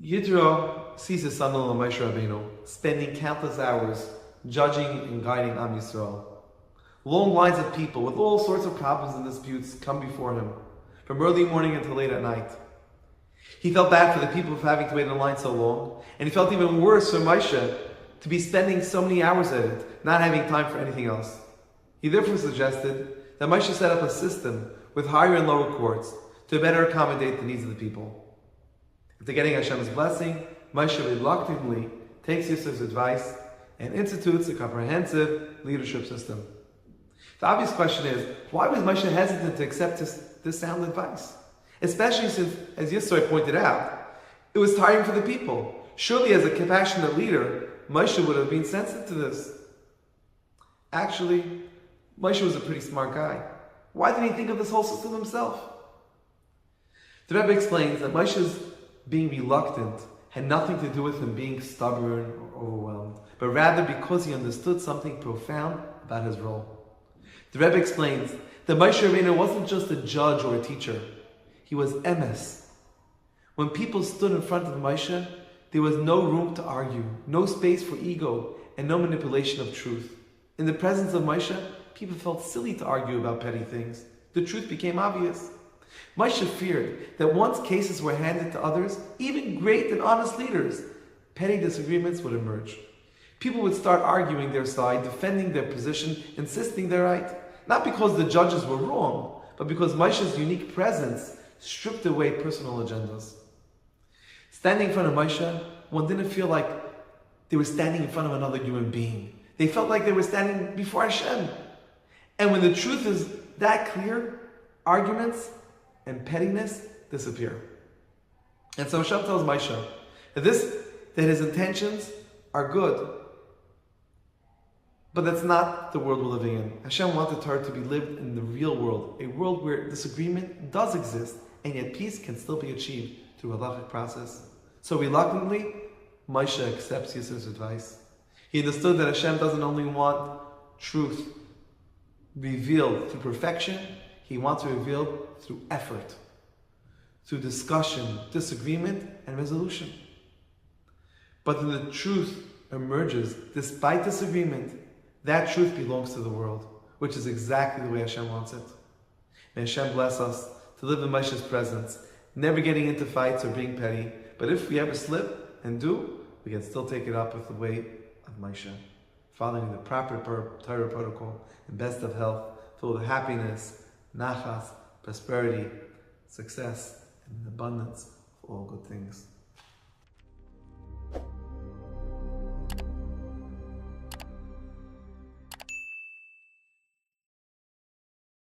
Yitro sees his son-in-law Moishe Rabbeinu spending countless hours judging and guiding Am Yisrael. Long lines of people with all sorts of problems and disputes come before him, from early morning until late at night. He felt bad for the people for having to wait in line so long, and he felt even worse for Moshe to be spending so many hours at it, not having time for anything else. He therefore suggested that Moshe set up a system with higher and lower courts to better accommodate the needs of the people. After getting Hashem's blessing, Moshe reluctantly takes Yisro's advice and institutes a comprehensive leadership system. The obvious question is, why was Moshe hesitant to accept this sound advice? Especially since, as Yisro pointed out, it was tiring for the people. Surely as a compassionate leader, Moshe would have been sensitive to this. Actually, Moshe was a pretty smart guy. Why didn't he think of this whole system himself? The Rebbe explains that Moshe's being reluctant had nothing to do with him being stubborn or overwhelmed, but rather because he understood something profound about his role. The Rebbe explains that Moishe Rabbeinu wasn't just a judge or a teacher. He was emes. When people stood in front of Moshe, there was no room to argue, no space for ego, and no manipulation of truth. In the presence of Moshe, people felt silly to argue about petty things. The truth became obvious. Moshe feared that once cases were handed to others, even great and honest leaders, petty disagreements would emerge. People would start arguing their side, defending their position, insisting they're right. Not because the judges were wrong, but because Moshe's unique presence stripped away personal agendas. Standing in front of Moshe, one didn't feel like they were standing in front of another human being. They felt like they were standing before Hashem. And when the truth is that clear, arguments and pettiness disappear. And so Hashem tells Moshe that his intentions are good, but that's not the world we're living in. Hashem wanted Torah to be lived in the real world, a world where disagreement does exist, and yet peace can still be achieved through a halachic process. So reluctantly, Moshe accepts Yisro's advice. He understood that Hashem doesn't only want truth revealed through perfection, He wants it revealed through effort, through discussion, disagreement, and resolution. But when the truth emerges despite disagreement, that truth belongs to the world, which is exactly the way Hashem wants it. May Hashem bless us to live in Moshe's presence, never getting into fights or being petty, but if we ever slip and do, we can still take it up with the way of Moshe, following the proper Torah protocol and best of health, filled with happiness, nachas, prosperity, success, and abundance of all good things.